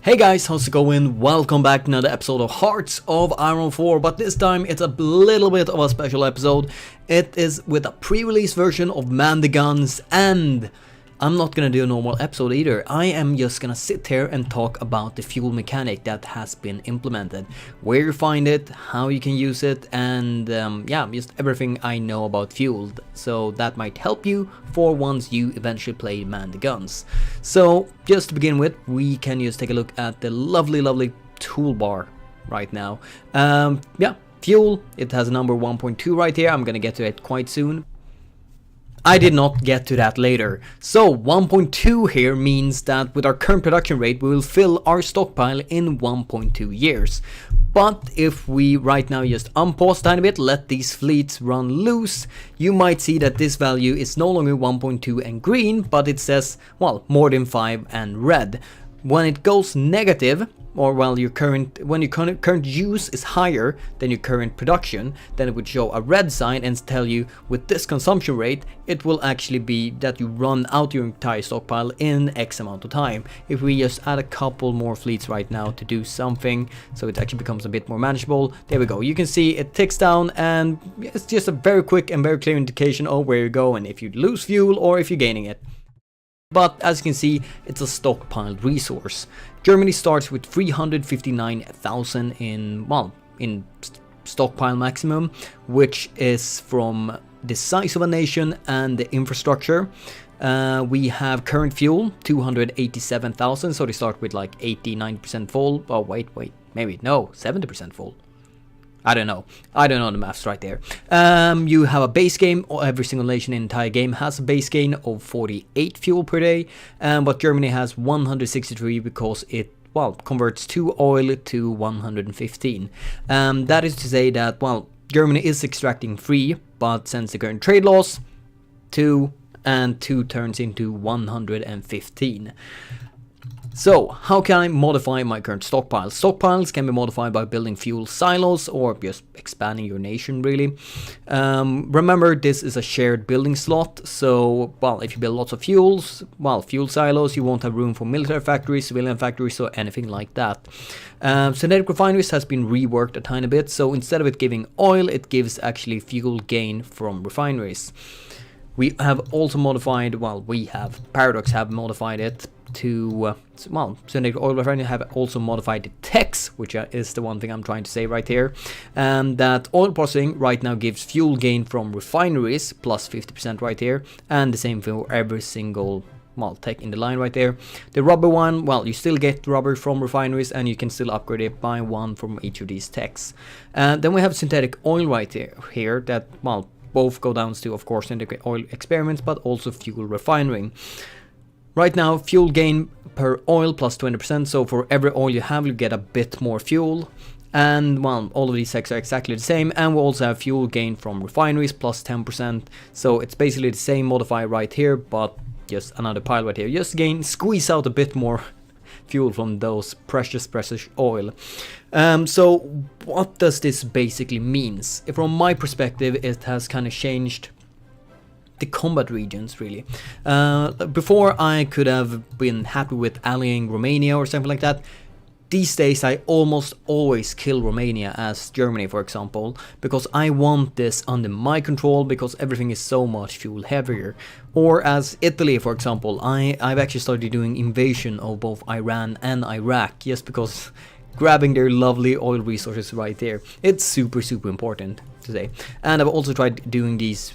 Hey guys, how's it going? Welcome back to another episode of Hearts of Iron 4, but this time it's a little bit of a special episode. It is with a pre-release version of Man the Guns, and I'm not gonna do a normal episode either. I am just gonna sit here and talk about the fuel mechanic that has been implemented, where you find it, how you can use it, and yeah, just everything I know about fuel. So that might help you for once you eventually play Man the Guns. So just to begin with, we can just take a look at the lovely toolbar right now. Yeah, fuel, it has a number 1.2 right here. I'm gonna get to it quite soon. I did not get to that later. So 1.2 here means that with our current production rate we will fill our stockpile in 1.2 years. But if we right now just unpause a tiny bit, let these fleets run loose, you might see that this value is no longer 1.2 and green, but it says, well, more than 5 and red. When it goes negative, or when your current use is higher than your current production, then it would show a red sign and tell you with this consumption rate it will actually be that you run out your entire stockpile in X amount of time. If we just add a couple more fleets right now to do something so it actually becomes a bit more manageable, there we go. You can see it ticks down and it's just a very quick and very clear indication of where you go and if you lose fuel or if you're gaining it. But as you can see, it's a stockpiled resource. Germany starts with 359,000 in stockpile maximum, which is from the size of a nation and the infrastructure. We have current fuel 287,000, so they start with like 80-90% full. Oh wait, maybe no, 70% full. I don't know the maths right there. You have a base gain, or every single nation in the entire game has a base gain of 48 fuel per day, but Germany has 163 because it, well, converts 2 oil to 115. That is to say that, well, Germany is extracting 3, but since the current trade laws, 2 and 2 turns into 115. So, how can I modify my current stockpile? Stockpiles can be modified by building fuel silos or just expanding your nation, really. Remember, this is a shared building slot, so, well, if you build lots of fuel silos, you won't have room for military factories, civilian factories, or anything like that. Synthetic refineries has been reworked a tiny bit, so instead of it giving oil, it gives actually fuel gain from refineries. We have also modified, Paradox have modified it to, Synthetic Oil Refinery have also modified the text, which is the one thing I'm trying to say right here, that oil processing right now gives fuel gain from refineries, plus 50% right here, and the same for every single tech in the line right there. The rubber one, well, you still get rubber from refineries, and you can still upgrade it by one from each of these techs. Then we have synthetic oil right here that, both go down to, of course, synthetic oil experiments, but also fuel refining. Right now, fuel gain per oil plus 20%, so for every oil you have, you get a bit more fuel. And, well, all of these techs are exactly the same, and we also have fuel gain from refineries plus 10%. So it's basically the same modifier right here, but just another pile right here. Just squeeze out a bit more fuel from those precious oil. So what does this basically means? From my perspective, it has kind of changed the combat regions, really. Before, I could have been happy with allying Romania or something like that. These days I almost always kill Romania as Germany, for example, because I want this under my control because everything is so much fuel heavier. Or as Italy, for example, I've actually started doing invasion of both Iran and Iraq just because grabbing their lovely oil resources right there. It's super important to say. And I've also tried doing these,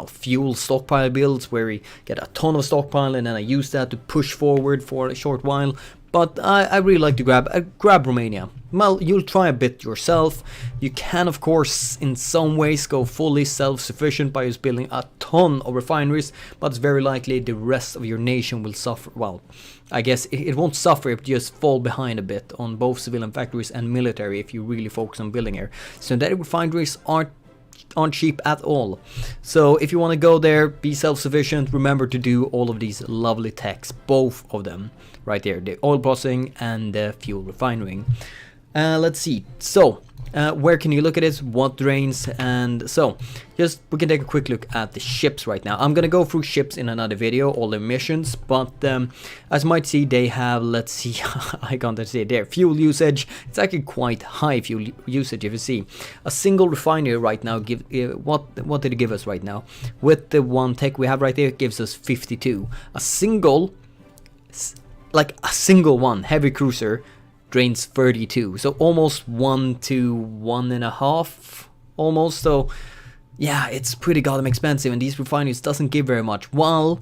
fuel stockpile builds where we get a ton of stockpile and then I use that to push forward for a short while. But I really like to grab Romania. Well, you'll try a bit yourself. You can, of course, in some ways go fully self-sufficient by just building a ton of refineries, but it's very likely the rest of your nation will suffer. Well, I guess it won't suffer if you just fall behind a bit on both civilian factories and military if you really focus on building here. Synthetic refineries aren't cheap at all. So if you want to go there, be self-sufficient, remember to do all of these lovely techs, both of them right there, the oil processing and the fuel refining. Let's see. So Where can you look at it, what drains, and so just we can take a quick look at the ships right now. I'm gonna go through ships in another video, all the missions, but as you might see, they have, let's see, I can't see it there, fuel usage. It's actually quite high fuel usage. If you see a single refinery right now, give what did it give us right now with the one tech we have right there, it gives us 52. A single one heavy cruiser drains 32, so almost 1 to 1.5 almost. So yeah, it's pretty goddamn expensive, and these refineries doesn't give very much, while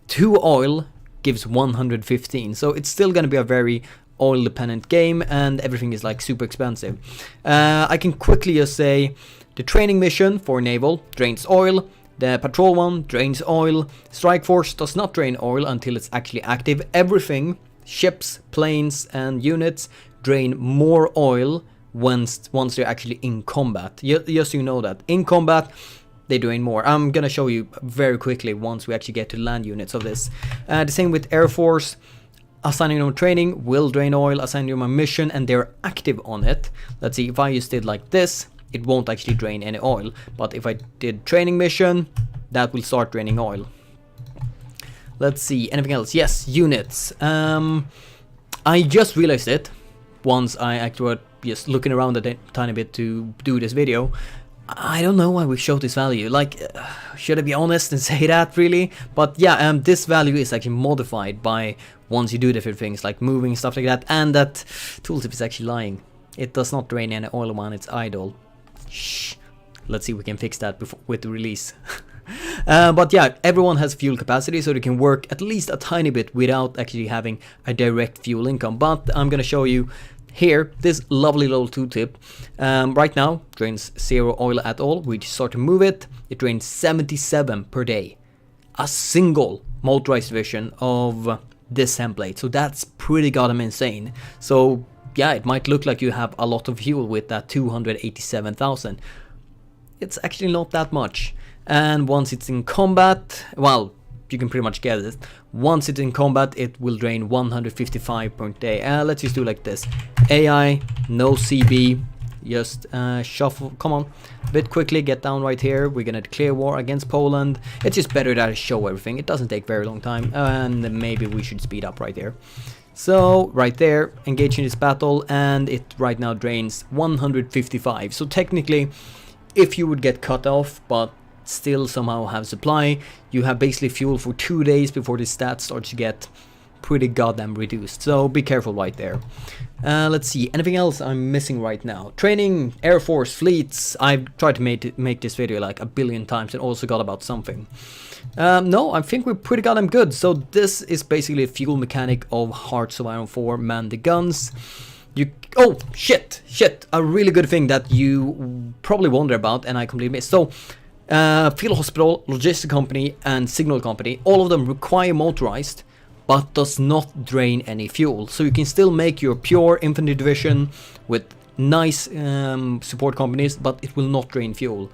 2 oil gives 115. So it's still gonna be a very oil dependent game, and everything is like super expensive. I can quickly just say the training mission for naval drains oil. The patrol one drains oil. Strike force does not drain oil until it's actually active. Everything, ships, planes, and units drain more oil once they're actually in combat. Just so you know that. In combat, they drain more. I'm gonna show you very quickly once we actually get to land units of this. The same with Air Force. Assigning them training will drain oil. Assigning them a mission and they're active on it. Let's see, if I just did like this, it won't actually drain any oil. But if I did training mission, that will start draining oil. Let's see, anything else? Yes, units. I just realized it once I actually was just looking around a tiny bit to do this video. I don't know why we showed this value. Like, should I be honest and say that really? But yeah, this value is actually modified by once you do different things like moving, stuff like that, and that tooltip is actually lying. It does not drain any oil when it's idle. Shh. Let's see if we can fix that before with the release. But yeah, everyone has fuel capacity, so they can work at least a tiny bit without actually having a direct fuel income. But I'm gonna show you here this lovely little tooltip. Right now drains 0 oil at all. We just start to move it. It drains 77 per day. A single motorized version of this template. So that's pretty goddamn insane. So yeah, it might look like you have a lot of fuel with that 287,000. It's actually not that much. And once it's in combat, well, you can pretty much get it. Once it's in combat, it will drain 155 per day. Let's just do like this. AI, no CB, just shuffle, come on, a bit quickly, get down right here. We're gonna declare war against Poland. It's just better that I show everything. It doesn't take very long time, and maybe we should speed up right there. So right there, engage in this battle, and it right now drains 155. So technically, if you would get cut off, but still somehow have supply, you have basically fuel for 2 days before the stats starts to get pretty goddamn reduced. So be careful right there. Let's see, anything else I'm missing right now? Training, Air Force, fleets. I've tried to make this video like a billion times and also got about something. No, I think we're pretty goddamn good. So this is basically a fuel mechanic of Hearts of Iron 4 Man the Guns. Oh shit, a really good thing that you probably wonder about and I completely missed. So field hospital, logistic company, and signal company, all of them require motorized, but does not drain any fuel. So you can still make your pure infantry division with nice support companies, but it will not drain fuel.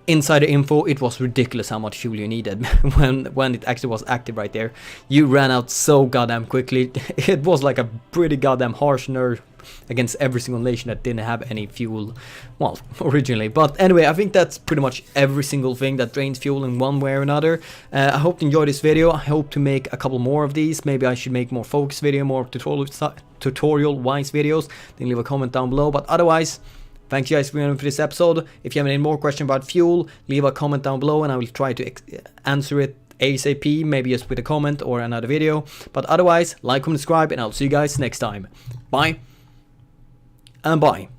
Insider info, it was ridiculous how much fuel you needed when it actually was active right there. You ran out so goddamn quickly. It was like a pretty goddamn harsh nerf against every single nation that didn't have any fuel, well, originally. But anyway, I think that's pretty much every single thing that drains fuel in one way or another. I hope you enjoyed this video. I hope to make a couple more of these. Maybe I should make more focus video, more tutorial wise videos. Then leave a comment down below. But otherwise, thanks you guys for joining for this episode. If you have any more questions about fuel, leave a comment down below and I will try to answer it ASAP, maybe just with a comment or another video. But otherwise, like, comment, subscribe, and I'll see you guys next time. Bye and bye.